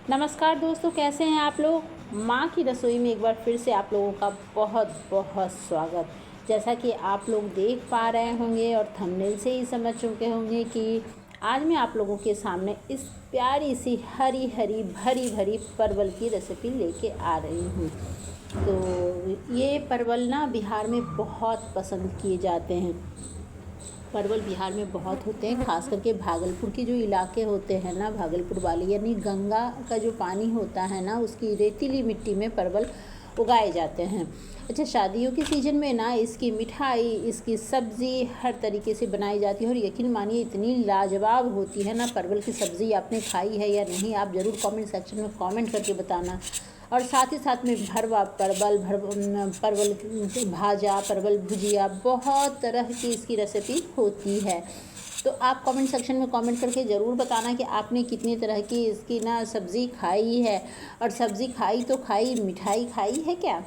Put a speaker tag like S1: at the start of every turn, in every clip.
S1: नमस्कार दोस्तों, कैसे हैं आप लोग। माँ की रसोई में एक बार फिर से आप लोगों का बहुत बहुत स्वागत। जैसा कि आप लोग देख पा रहे होंगे और थंबनेल से ही समझ चुके होंगे कि आज मैं आप लोगों के सामने इस प्यारी सी हरी हरी भरी भरी परवल की रेसिपी लेके आ रही हूँ। तो ये परवल ना बिहार में बहुत पसंद किए जाते हैं। परवल बिहार में बहुत होते हैं, खास करके भागलपुर के जो इलाके होते हैं ना, भागलपुर वाले, यानी गंगा का जो पानी होता है ना, उसकी रेतीली मिट्टी में परवल उगाए जाते हैं। अच्छा, शादियों के सीज़न में ना इसकी मिठाई, इसकी सब्ज़ी हर तरीके से बनाई जाती है और यकीन मानिए इतनी लाजवाब होती है ना। परवल की सब्ज़ी आपने खाई है या नहीं, आप ज़रूर कमेंट सेक्शन में कमेंट करके बताना। और साथ ही साथ में भरवा परवल भाजा, परवल भुजिया, बहुत तरह की इसकी रेसिपी होती है। तो आप कमेंट सेक्शन में कमेंट करके ज़रूर बताना कि आपने कितनी तरह की इसकी ना सब्ज़ी खाई है। और सब्ज़ी खाई तो खाई, मिठाई खाई है क्या?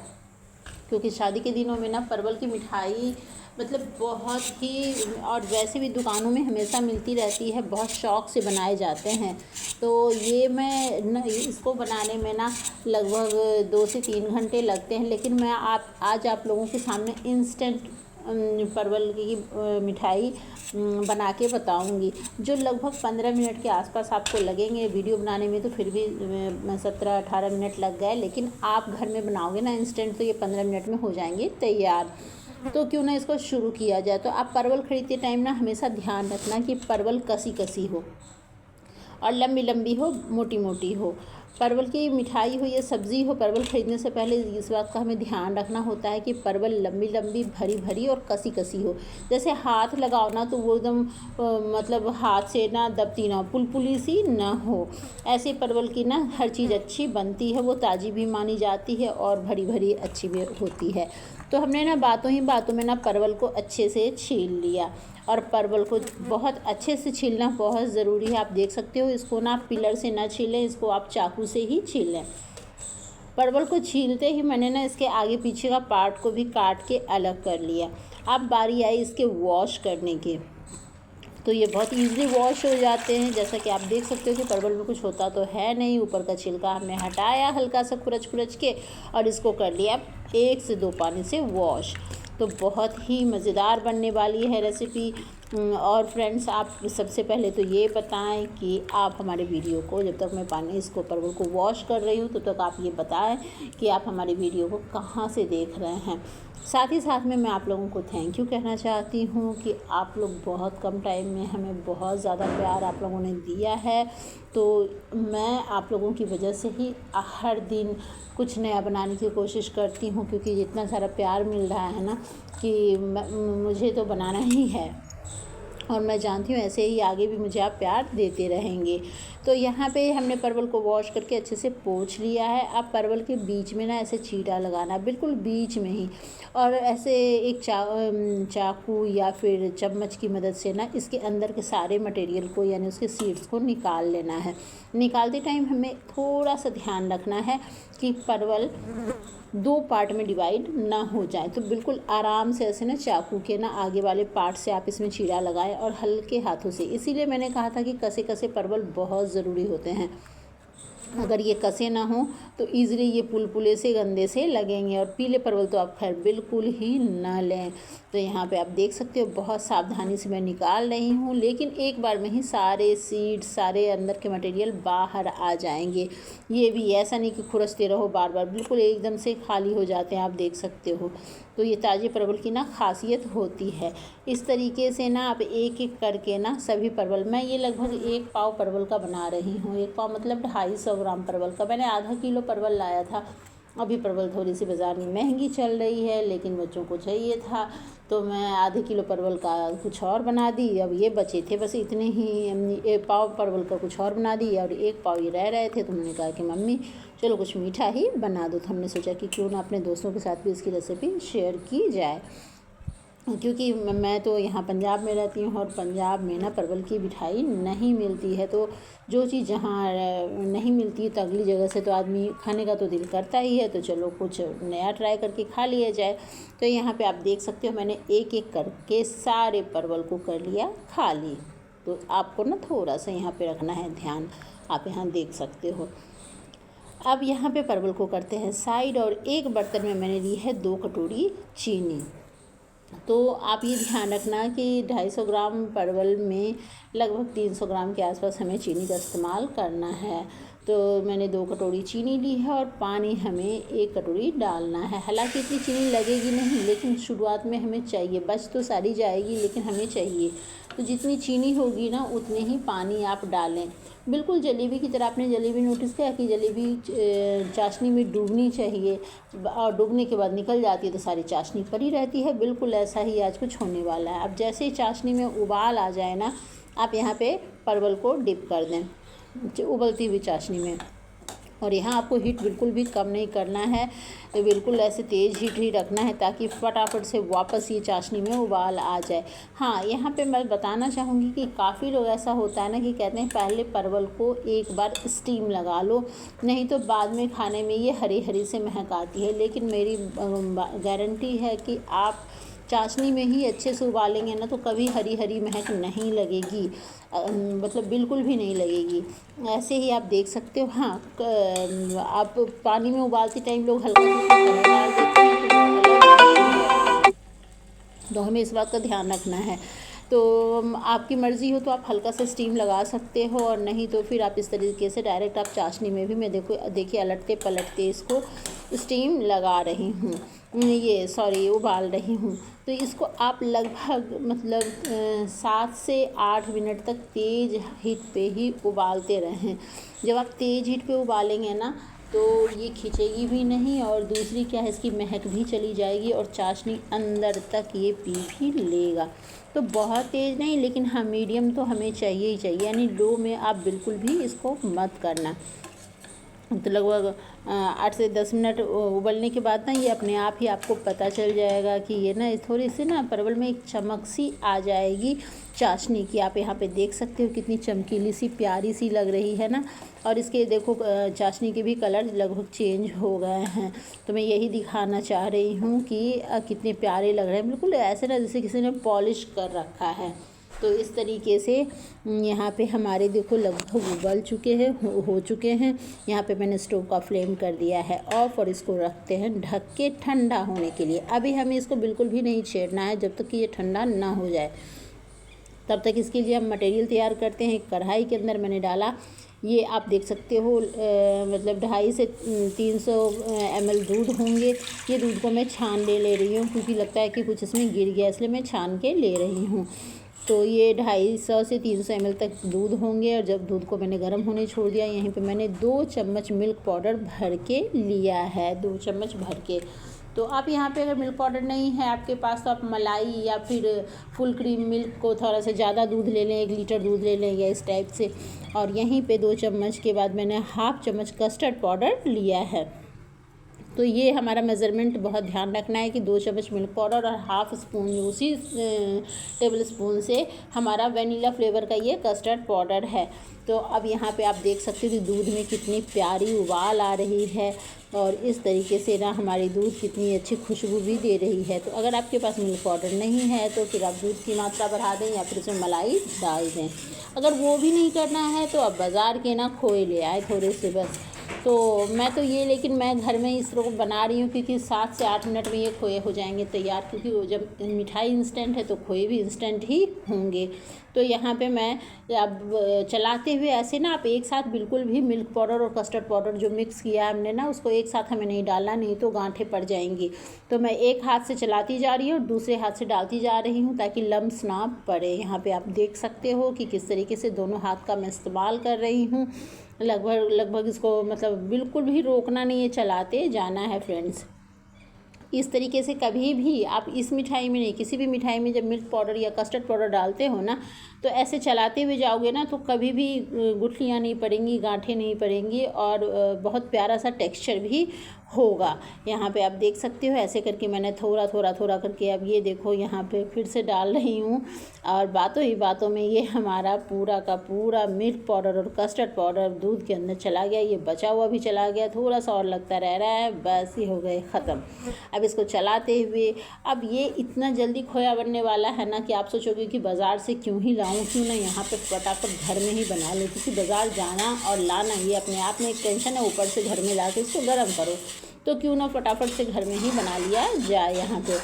S1: क्योंकि शादी के दिनों में ना परवल की मिठाई मतलब बहुत ही, और वैसे भी दुकानों में हमेशा मिलती रहती है, बहुत शौक़ से बनाए जाते हैं। तो ये मैं न इसको बनाने में ना लगभग 2 से 3 घंटे लगते हैं, लेकिन मैं आज आप लोगों के सामने इंस्टेंट परवल की मिठाई बना के बताऊंगी, जो लगभग 15 मिनट के आसपास आपको लगेंगे। वीडियो बनाने में तो फिर भी 17-18 मिनट लग गए, लेकिन आप घर में बनाओगे ना इंस्टेंट तो ये 15 मिनट में हो जाएंगे तैयार। तो क्यों ना इसको शुरू किया जाए। तो आप परवल खरीदते टाइम ना हमेशा ध्यान रखना कि परवल कसी कसी हो और लंबी लंबी हो, मोटी मोटी हो। परवल की मिठाई हो या सब्ज़ी हो, परवल ख़रीदने से पहले इस बात का हमें ध्यान रखना होता है कि परवल लंबी लंबी, भरी भरी और कसी कसी हो। जैसे हाथ लगाओ ना तो वो एकदम मतलब हाथ से ना दबती ना हो, पुलपुली सी ना हो। ऐसे परवल की ना हर चीज़ अच्छी बनती है, वो ताज़ी भी मानी जाती है और भरी भरी अच्छी भी होती है। तो हमने ना बातों ही बातों में ना परवल को अच्छे से छील लिया। और परवल को बहुत अच्छे से छीलना बहुत ज़रूरी है। आप देख सकते हो, इसको ना आप पिलर से ना छीलें, इसको आप चाकू से ही छील लें। परवल को छीलते ही मैंने ना इसके आगे पीछे का पार्ट को भी काट के अलग कर लिया। अब बारी आई इसके वॉश करने की। तो ये बहुत ईज़िली वॉश हो जाते हैं। जैसा कि आप देख सकते हो कि परवल में कुछ होता तो है नहीं, ऊपर का छिलका हमने हटाया हल्का सा खुरच खुरच के, और इसको कर लिया 1 से 2 पानी से वॉश। तो बहुत ही मज़ेदार बनने वाली है रेसिपी। और फ्रेंड्स, आप सबसे पहले तो ये बताएं कि आप हमारे वीडियो को, जब तक मैं इसको परवल को वॉश कर रही हूँ, तब तक आप ये बताएं कि आप हमारे वीडियो को कहाँ से देख रहे हैं। साथ ही साथ में मैं आप लोगों को थैंक यू कहना चाहती हूँ कि आप लोग बहुत कम टाइम में हमें बहुत ज़्यादा प्यार आप लोगों ने दिया है। तो मैं आप लोगों की वजह से ही हर दिन कुछ नया बनाने की कोशिश करती हूँ, क्योंकि जितना सारा प्यार मिल रहा है ना कि मुझे तो बनाना ही है, और मैं जानती हूँ ऐसे ही आगे भी मुझे आप प्यार देते रहेंगे। तो यहाँ पे हमने परवल को वॉश करके अच्छे से पोंछ लिया है। अब परवल के बीच में ना ऐसे चीरा लगाना, बिल्कुल बीच में ही, और ऐसे एक चाकू या फिर चम्मच की मदद से ना इसके अंदर के सारे मटेरियल को, यानी उसके सीड्स को निकाल लेना है। निकालते टाइम हमें थोड़ा सा ध्यान रखना है कि परवल 2 पार्ट में डिवाइड ना हो जाए। तो बिल्कुल आराम से ऐसे ना चाकू के ना आगे वाले पार्ट से आप इसमें चीरा लगाएं, और हल्के हाथों से। इसीलिए मैंने कहा था कि कसे कसे परवल बहुत ज़रूरी होते हैं। अगर ये कसे ना हो तो ईज़िली ये पुलपुले से, गंदे से लगेंगे। और पीले परवल तो आप खैर बिल्कुल ही ना लें। तो यहाँ पे आप देख सकते हो बहुत सावधानी से मैं निकाल रही हूँ, लेकिन एक बार में ही सारे सीड्स, सारे अंदर के मटेरियल बाहर आ जाएंगे। ये भी ऐसा नहीं कि खुरचते रहो बार बार, बिल्कुल एकदम से खाली हो जाते हैं, आप देख सकते हो। तो ये ताज़े परवल की ना खासियत होती है। इस तरीके से ना आप एक एक करके ना सभी परवल, मैं ये लगभग 1 पाव परवल का बना रही हूँ। 1 पाव मतलब 250 ग्राम परवल का। मैंने आधा किलो परवल लाया था। अभी परवल थोड़ी सी बाज़ार में महंगी चल रही है, लेकिन बच्चों को चाहिए था तो मैं आधे किलो परवल का कुछ और बना दी। अब ये बचे थे बस इतने ही, 1 पाव परवल का कुछ और बना दी, और 1 पाव ये रह रहे थे। तो मैंने कहा कि मम्मी चलो कुछ मीठा ही बना दो। तो हमने सोचा कि क्यों ना अपने दोस्तों के साथ भी इसकी रेसिपी शेयर की जाए, क्योंकि मैं तो यहाँ पंजाब में रहती हूँ, और पंजाब में ना परवल की मिठाई नहीं मिलती है। तो जो चीज़ जहाँ नहीं मिलती तो अगली जगह से तो आदमी खाने का तो दिल करता ही है। तो चलो कुछ नया ट्राई करके खा लिया जाए। तो यहाँ पे आप देख सकते हो मैंने एक एक करके सारे परवल को कर लिया खाली। तो आपको ना थोड़ा सा यहाँ पे रखना है ध्यान। आप यहाँ देख सकते हो। अब यहाँ पे परवल को करते हैं साइड, और एक बर्तन में मैंने ली है 2 कटोरी चीनी। तो आप ये ध्यान रखना कि 250 ग्राम परवल में लगभग 300 ग्राम के आसपास हमें चीनी का इस्तेमाल करना है। तो मैंने 2 कटोरी चीनी ली है और पानी हमें 1 कटोरी डालना है। हालांकि इतनी चीनी लगेगी नहीं, लेकिन शुरुआत में हमें चाहिए, बच तो सारी जाएगी लेकिन हमें चाहिए। तो जितनी चीनी होगी ना उतने ही पानी आप डालें। बिल्कुल जलेबी की तरह। आपने जलेबी नोटिस किया कि जलेबी चाशनी में डूबनी चाहिए, और डूबने के बाद निकल जाती है तो सारी चाशनी पड़ी रहती है। बिल्कुल ऐसा ही आज कुछ होने वाला है। अब जैसे ही चाशनी में उबाल आ जाए ना, आप यहाँ पे परवल को डिप कर दें उबलती हुई चाशनी में। और यहाँ आपको हीट बिल्कुल भी कम नहीं करना है, बिल्कुल ऐसे तेज़ हीट ही रखना है ताकि फटाफट से वापस ये चाशनी में उबाल आ जाए। हाँ, यहाँ पे मैं बताना चाहूँगी कि काफ़ी लोग ऐसा होता है ना कि कहते हैं पहले परवल को एक बार स्टीम लगा लो, नहीं तो बाद में खाने में ये हरी हरी से महक आती है। लेकिन मेरी गारंटी है कि आप चाशनी में ही अच्छे से उबालेंगे ना तो कभी हरी हरी महक नहीं लगेगी, मतलब बिल्कुल भी नहीं लगेगी। ऐसे ही आप देख सकते हो। हाँ, आप पानी में उबालते टाइम लोग हल्का सा कलर डाल देते हैं तो वो अलग, तो हमें इस बात का ध्यान रखना है। तो आपकी मर्ज़ी हो तो आप हल्का सा स्टीम लगा सकते हो, और नहीं तो फिर आप इस तरीके से डायरेक्ट आप चाशनी में भी, मैं देखिए अलटते पलटते इसको स्टीम लगा रही हूँ, उबाल रही हूँ। तो इसको आप लगभग मतलब 7 से 8 मिनट तक तेज़ हीट पे ही उबालते रहें। जब आप तेज़ हीट पे उबालेंगे ना तो ये खिंचेगी भी नहीं, और दूसरी क्या है, इसकी महक भी चली जाएगी और चाशनी अंदर तक ये पी भी लेगा। तो बहुत तेज़ नहीं, लेकिन हाँ मीडियम तो हमें चाहिए ही चाहिए, यानी लो में आप बिल्कुल भी इसको मत करना। तो लगभग 8 से 10 मिनट उबलने के बाद ना ये अपने आप ही आपको पता चल जाएगा कि ये ना थोड़ी सी ना परवल में एक चमक सी आ जाएगी चाशनी की। आप यहाँ पे देख सकते हो कितनी चमकीली सी प्यारी सी लग रही है ना, और इसके देखो चाशनी के भी कलर लगभग चेंज हो गए हैं। तो मैं यही दिखाना चाह रही हूँ कि कितने प्यारे लग रहे हैं, बिल्कुल ऐसे ना जैसे किसी ने पॉलिश कर रखा है। तो इस तरीके से यहाँ पे हमारे देखो लगभग उबल चुके हैं, हो चुके हैं। यहाँ पे मैंने स्टोव का फ्लेम कर दिया है ऑफ, और इसको रखते हैं ढक के ठंडा होने के लिए। अभी हमें इसको बिल्कुल भी नहीं छेड़ना है जब तक कि ये ठंडा ना हो जाए। तब तक इसके लिए हम मटेरियल तैयार करते हैं। कढ़ाई के अंदर मैंने डाला, ये आप देख सकते हो मतलब 250 से 300 ml दूध होंगे। ये दूध को मैं छान ले रही हूँ क्योंकि लगता है कि कुछ इसमें गिर गया, इसलिए मैं छान के ले रही हूँ। तो ये 250 से 300 ml तक दूध होंगे, और जब दूध को मैंने गर्म होने छोड़ दिया, यहीं पे मैंने 2 चम्मच मिल्क पाउडर भर के लिया है, 2 चम्मच भर के। तो आप यहाँ पे अगर मिल्क पाउडर नहीं है आपके पास तो आप मलाई या फिर फुल क्रीम मिल्क को थोड़ा सा ज़्यादा दूध ले लें, 1 लीटर दूध ले लें या इस टाइप से। और यहीं पे 2 चम्मच के बाद मैंने हाफ़ चम्मच कस्टर्ड पाउडर लिया है। तो ये हमारा मेज़रमेंट बहुत ध्यान रखना है कि 2 चम्मच मिल्क पाउडर और हाफ़ स्पून उसी टेबल स्पून से हमारा वनीला फ्लेवर का ये कस्टर्ड पाउडर है। तो अब यहाँ पे आप देख सकते हो कि दूध में कितनी प्यारी उबाल आ रही है, और इस तरीके से ना हमारी दूध कितनी अच्छी खुशबू भी दे रही है। तो अगर आपके पास मिल्क पाउडर नहीं है तो फिर आप दूध की मात्रा बढ़ा दें या फिर उसमें मलाई डाल दें। अगर वो भी नहीं करना है तो आप बाज़ार के ना खोए ले आए थोड़े से बस। तो मैं तो ये, लेकिन मैं घर में इस तरह को बना रही हूँ क्योंकि 7 से 8 मिनट में ये खोए हो जाएंगे तैयार, क्योंकि वो जब मिठाई इंस्टेंट है तो खोए भी इंस्टेंट ही होंगे। तो यहाँ पे मैं अब चलाते हुए ऐसे ना, आप एक साथ बिल्कुल भी मिल्क पाउडर और कस्टर्ड पाउडर जो मिक्स किया हमने ना उसको एक साथ हमें नहीं डालना, नहीं तो गांठें पड़ जाएंगी। तो मैं एक हाथ से चलाती जा रही हूँ और दूसरे हाथ से डालती जा रही हूँ ताकि लम्स ना पड़े। यहाँ पे आप देख सकते हो कि किस तरीके से दोनों हाथ का मैं इस्तेमाल कर रही हूँ। लगभग इसको मतलब बिल्कुल भी रोकना नहीं है, चलाते जाना है फ्रेंड्स। इस तरीके से कभी भी आप इस मिठाई में नहीं, किसी भी मिठाई में जब मिल्क पाउडर या कस्टर्ड पाउडर डालते हो ना तो ऐसे चलाते हुए जाओगे ना तो कभी भी गुठलियाँ नहीं पड़ेंगी, गांठें नहीं पड़ेंगी, और बहुत प्यारा सा टेक्सचर भी होगा। यहाँ पे आप देख सकते हो ऐसे करके मैंने थोड़ा थोड़ा थोड़ा करके, अब ये देखो यहाँ पे फिर से डाल रही हूँ। और बातों ही बातों में ये हमारा पूरा का पूरा मिल्क पाउडर और कस्टर्ड पाउडर दूध के अंदर चला गया। ये बचा हुआ भी चला गया, थोड़ा सा और लगता रह रहा है, बस ये हो गए ख़त्म। अब इसको चलाते हुए, अब ये इतना जल्दी खोया बनने वाला है ना कि आप सोचोगे कि बाज़ार से क्यों ही लाऊं, क्यों ना यहाँ पे फटाफट घर में ही बना लो, क्योंकि बाज़ार जाना और लाना ये अपने आप में एक टेंशन है, ऊपर से घर में ला के इसको गर्म करो, तो क्यों ना फटाफट से घर में ही बना लिया जाए यहाँ पे।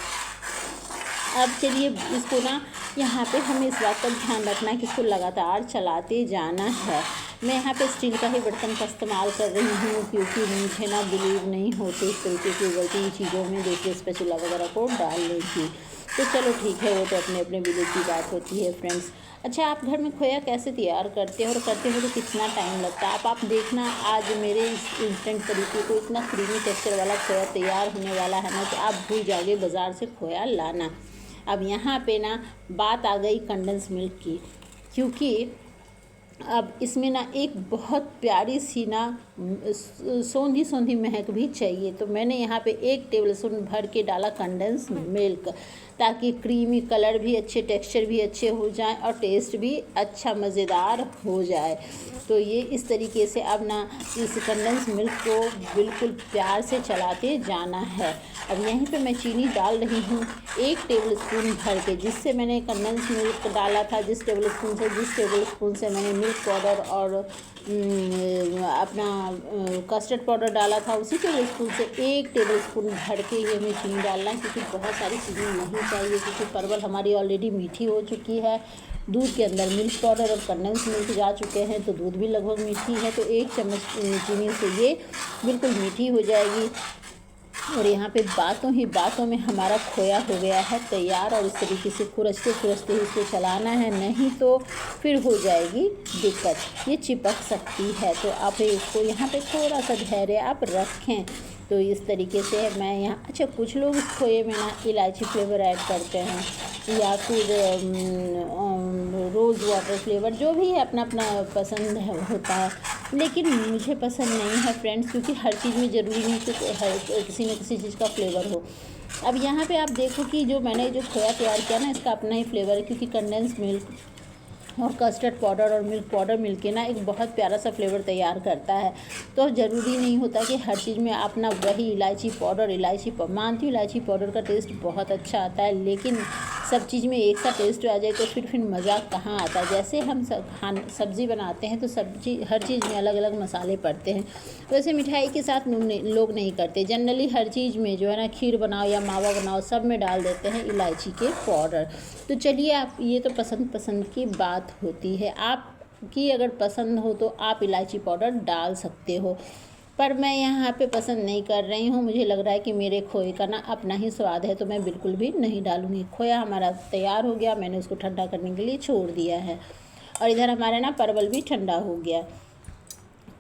S1: अब चलिए इसको ना यहाँ पे हमें इस बात का ध्यान रखना है कि इसको लगातार चलाते जाना है। मैं यहाँ पे स्टील का ही बर्तन का इस्तेमाल कर रही हूँ, क्योंकि मुझे ना बिलीव नहीं होते इस तरीके की उबलती चीज़ों में देखिए स्पैचुला वगैरह को डालने की। तो चलो ठीक है, वो तो अपने अपने बिलीव की बात होती है फ्रेंड्स। अच्छा, आप घर में खोया कैसे तैयार करते हो और करते हो तो कितना टाइम लगता है? आप देखना आज मेरे इस इंस्टेंट तरीके को इतना क्रीमी टेक्सचर वाला खोया तैयार होने वाला है ना कि आप भूल जाओगे बाज़ार से खोया लाना। अब यहाँ पे ना बात आ गई कंडेंस मिल्क की, क्योंकि अब इसमें ना एक बहुत प्यारी सी ना सौंधी सौंधी महक भी चाहिए। तो मैंने यहाँ पे 1 टेबलस्पून भर के डाला कंडेंस मिल्क, ताकि क्रीमी कलर भी अच्छे, टेक्सचर भी अच्छे हो जाएं और टेस्ट भी अच्छा मज़ेदार हो जाए। तो ये इस तरीके से अब ना इस कंडेंस मिल्क को बिल्कुल प्यार से चलाते जाना है। अब यहीं पे मैं चीनी डाल रही हूँ 1 टेबलस्पून भर के, जिससे मैंने कंडेंस मिल्क डाला था, जिस टेबलस्पून से मैंने मिल्क पाउडर और अपना कस्टर्ड पाउडर डाला था, उसी टेबलस्पून से 1 टेबलस्पून भर के ये हमें चीनी डालना है, क्योंकि बहुत सारी चीनी नहीं चाहिए, क्योंकि परवल हमारी ऑलरेडी मीठी हो चुकी है। दूध के अंदर मिल्क पाउडर और कंडेंस मिल्क जा चुके हैं, तो दूध भी लगभग मीठी है, तो 1 चम्मच चीनी से ये बिल्कुल मीठी हो जाएगी। और यहाँ पे बातों ही बातों में हमारा खोया हो गया है तैयार। और इस तरीके से खुरचते खुरचते ही इसको चलाना है, नहीं तो फिर हो जाएगी दिक्कत, ये चिपक सकती है। तो आप इसको यहाँ पे थोड़ा सा धैर्य आप रखें। तो इस तरीके से मैं यहाँ, अच्छा कुछ लोग इस खोए में ना इलायची फ्लेवर ऐड करते हैं, या फिर रोज़ वाटर फ्लेवर, जो भी है अपना अपना पसंद है होता है, लेकिन मुझे पसंद नहीं है फ्रेंड्स, क्योंकि हर चीज़ में ज़रूरी नहीं कि किसी न किसी चीज़ का फ्लेवर हो। अब यहाँ पे आप देखो कि जो मैंने जो खोया तैयार किया ना, इसका अपना ही फ्लेवर है, क्योंकि कंडेंस मिल्क और कस्टर्ड पाउडर और मिल्क पाउडर मिलके ना एक बहुत प्यारा सा फ्लेवर तैयार करता है। तो ज़रूरी नहीं होता कि हर चीज़ में आप ना वही इलायची पाउडर, मानती हूँ इलायची पाउडर का टेस्ट बहुत अच्छा आता है, लेकिन सब चीज़ में एक सा टेस्ट आ जाए तो फिर मज़ा कहाँ आता है। जैसे हम सब्ज़ी बनाते हैं तो हर चीज़ में अलग अलग मसाले पड़ते हैं, वैसे मिठाई के साथ लोग नहीं करते। जनरली हर चीज़ में जो है ना, खीर बनाओ या मावा बनाओ, सब में डाल देते हैं इलायची के पाउडर। तो चलिए, आप ये तो पसंद की बात होती है, आपकी अगर पसंद हो तो आप इलायची पाउडर डाल सकते हो, पर मैं यहाँ पे पसंद नहीं कर रही हूँ। मुझे लग रहा है कि मेरे खोए का ना अपना ही स्वाद है, तो मैं बिल्कुल भी नहीं डालूँगी। खोया हमारा तैयार हो गया, मैंने उसको ठंडा करने के लिए छोड़ दिया है। और इधर हमारा ना परवल भी ठंडा हो गया।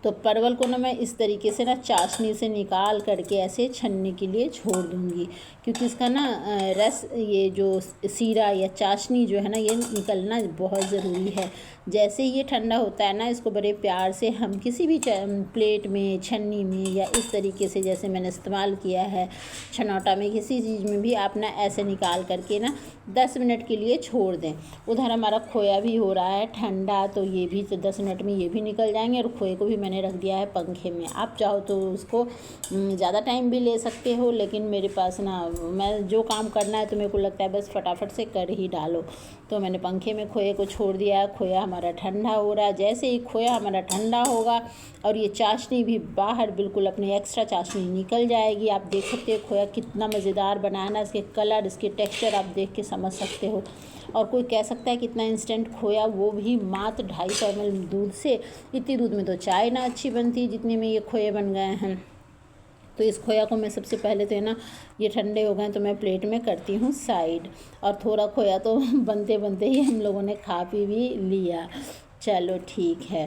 S1: तो परवल को ना मैं इस तरीके से ना चाशनी से निकाल करके ऐसे छन्नी के लिए छोड़ दूँगी, क्योंकि इसका ना रस, ये जो सीरा या चाशनी जो है ना, ये निकलना बहुत ज़रूरी है। जैसे ये ठंडा होता है ना, इसको बड़े प्यार से हम किसी भी प्लेट में, छन्नी में, या इस तरीके से जैसे मैंने इस्तेमाल किया है छनौटा में, किसी चीज़ में भी आप ना ऐसे निकाल करके ना 10 मिनट के लिए छोड़ दें। उधर हमारा खोया भी हो रहा है ठंडा, तो ये भी तो 10 मिनट में ये भी निकल जाएंगे। और खोए को भी मैंने रख दिया है पंखे में। आप चाहो तो उसको ज़्यादा टाइम भी ले सकते हो, लेकिन मेरे पास ना, मैं जो काम करना है तो मेरे को लगता है बस फटाफट से कर ही डालो, तो मैंने पंखे में खोए को छोड़ दिया है। खोया हमारा ठंडा हो रहा है। जैसे ही खोया हमारा ठंडा होगा और ये चाशनी भी बाहर बिल्कुल अपनी एक्स्ट्रा चाशनी निकल जाएगी। आप देख सकते हो खोया कितना मज़ेदार बना है ना, इसके कलर, इसके टेक्सचर आप देख के समझ सकते हो। और कोई कह सकता है कितना इंस्टेंट खोया, वो भी मात्र 250 ml दूध से। इतनी दूध में तो चाय ना अच्छी बनती जितने में ये खोए बन गए हैं। तो इस खोया को मैं सबसे पहले तो है ना, ये ठंडे हो गए तो मैं प्लेट में करती हूँ साइड। और थोड़ा खोया तो बनते बनते ही हम लोगों ने खा पी भी लिया। चलो ठीक है।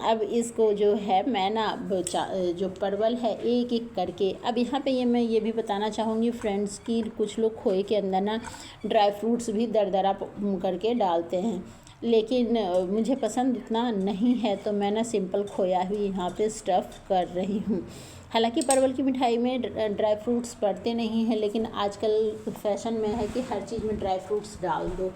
S1: अब इसको जो है मैं ना, जो परवल है एक एक करके, अब यहाँ पे मैं ये भी बताना चाहूँगी फ्रेंड्स कि कुछ लोग खोए के अंदर ना ड्राई फ्रूट्स भी दरदरा करके डालते हैं। लेकिन मुझे पसंद उतना नहीं है, तो मैं ना सिंपल खोया ही यहाँ पे स्टफ़ कर रही हूँ। हालांकि परवल की मिठाई में ड्राई फ्रूट्स पड़ते नहीं हैं, लेकिन आजकल फैशन में है कि हर चीज़ में ड्राई फ्रूट्स डाल दो।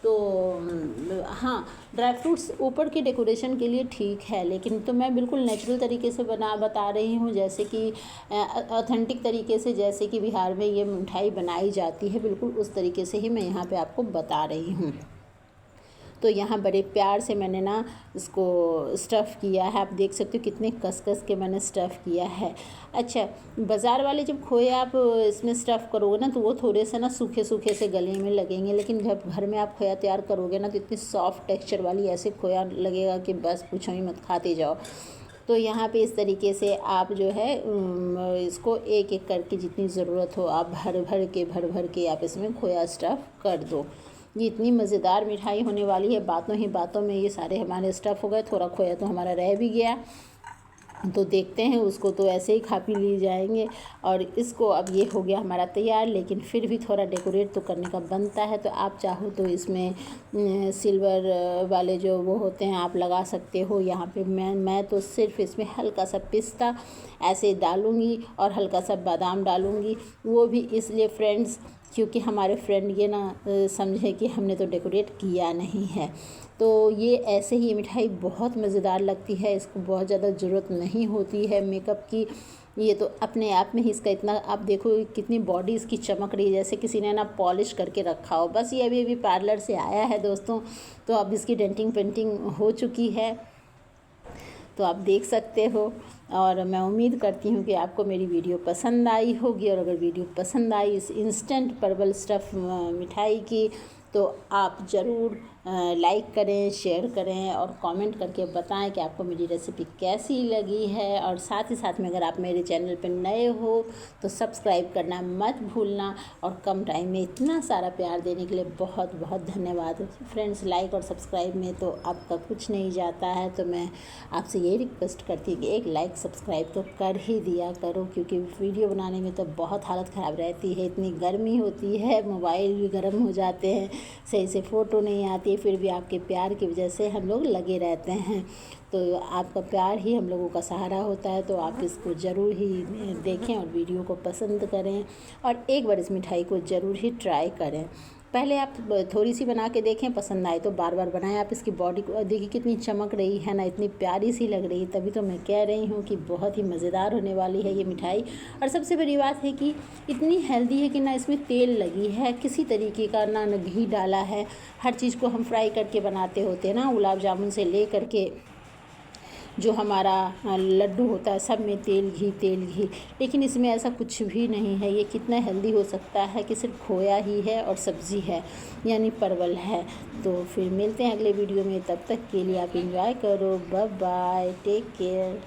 S1: तो हाँ, ड्राई फ्रूट्स ऊपर के डेकोरेशन के लिए ठीक है, लेकिन तो मैं बिल्कुल नेचुरल तरीके से बता रही हूँ, जैसे कि ऑथेंटिक तरीके से, जैसे कि बिहार में ये मिठाई बनाई जाती है, बिल्कुल उस तरीके से ही मैं यहाँ पे आपको बता रही हूँ। तो यहाँ बड़े प्यार से मैंने ना इसको स्टफ़ किया है। आप देख सकते हो कितने कस के मैंने स्टफ़ किया है। अच्छा, बाज़ार वाले जब खोए आप इसमें स्टफ़ करोगे ना, तो वो थोड़े से ना सूखे से गले में लगेंगे, लेकिन जब घर में आप खोया तैयार करोगे ना, तो इतनी सॉफ्ट टेक्सचर वाली ऐसे खोया लगेगा कि बस पूछो ही मत, खाते जाओ। तो यहाँ पे इस तरीके से आप जो है इसको एक एक करके जितनी ज़रूरत हो आप भर भर के आप इसमें खोया स्टफ़ कर दो। ये इतनी मज़ेदार मिठाई होने वाली है, बातों ही बातों में ये सारे हमारे स्टफ़ हो गए। थोड़ा खोया तो हमारा रह भी गया, तो देखते हैं उसको, तो ऐसे ही खा पी ली जाएंगे। और इसको अब ये हो गया हमारा तैयार, लेकिन फिर भी थोड़ा डेकोरेट तो करने का बनता है। तो आप चाहो तो इसमें सिल्वर वाले जो वो होते हैं आप लगा सकते हो। यहाँ पे मैं तो सिर्फ इसमें हल्का सा पिस्ता ऐसे डालूँगी और हल्का सा बादाम डालूँगी। वो भी इसलिए फ्रेंड्स, क्योंकि हमारे फ्रेंड ये ना समझे कि हमने तो डेकोरेट किया नहीं है। तो ये ऐसे ही मिठाई बहुत मज़ेदार लगती है, इसको बहुत ज़्यादा ज़रूरत नहीं होती है मेकअप की। ये तो अपने आप में ही इसका इतना, आप देखो कितनी बॉडी इसकी चमक रही है, जैसे किसी ने ना पॉलिश करके रखा हो। बस ये अभी पार्लर से आया है दोस्तों, तो अब इसकी डेंटिंग पेंटिंग हो चुकी है, तो आप देख सकते हो। और मैं उम्मीद करती हूँ कि आपको मेरी वीडियो पसंद आई होगी, और अगर वीडियो पसंद आई इस इंस्टेंट परवल स्टफ़ मिठाई की, तो आप ज़रूर लाइक करें, शेयर करें और कमेंट करके बताएं कि आपको मेरी रेसिपी कैसी लगी है। और साथ ही साथ में अगर आप मेरे चैनल पर नए हो तो सब्सक्राइब करना मत भूलना। और कम टाइम में इतना सारा प्यार देने के लिए बहुत बहुत धन्यवाद फ्रेंड्स। लाइक और सब्सक्राइब में तो आपका कुछ नहीं जाता है, तो मैं आपसे यही रिक्वेस्ट करती हूँ कि एक लाइक सब्सक्राइब तो कर ही दिया करो, क्योंकि वीडियो बनाने में तो बहुत हालत ख़राब रहती है, इतनी गर्मी होती है, मोबाइल भी गर्म हो जाते हैं, सही से फ़ोटो नहीं आती है, फिर भी आपके प्यार की वजह से हम लोग लगे रहते हैं। तो आपका प्यार ही हम लोगों का सहारा होता है। तो आप इसको ज़रूर ही देखें और वीडियो को पसंद करें, और एक बार इस मिठाई को ज़रूर ही ट्राई करें। पहले आप थोड़ी सी बना के देखें, पसंद आए तो बार बार बनाएं। आप इसकी बॉडी को देखिए कितनी चमक रही है ना, इतनी प्यारी सी लग रही है। तभी तो मैं कह रही हूँ कि बहुत ही मज़ेदार होने वाली है ये मिठाई। और सबसे बड़ी बात है कि इतनी हेल्दी है कि ना इसमें तेल लगी है किसी तरीके का, ना घी डाला है। हर चीज़ को हम फ्राई करके बनाते होते हैं ना, गुलाब जामुन से ले करके जो हमारा लड्डू होता है, सब में तेल घी, लेकिन इसमें ऐसा कुछ भी नहीं है। ये कितना हेल्दी हो सकता है कि सिर्फ खोया ही है और सब्ज़ी है, यानी परवल है। तो फिर मिलते हैं अगले वीडियो में, तब तक के लिए आप एंजॉय करो। Bye bye, take care.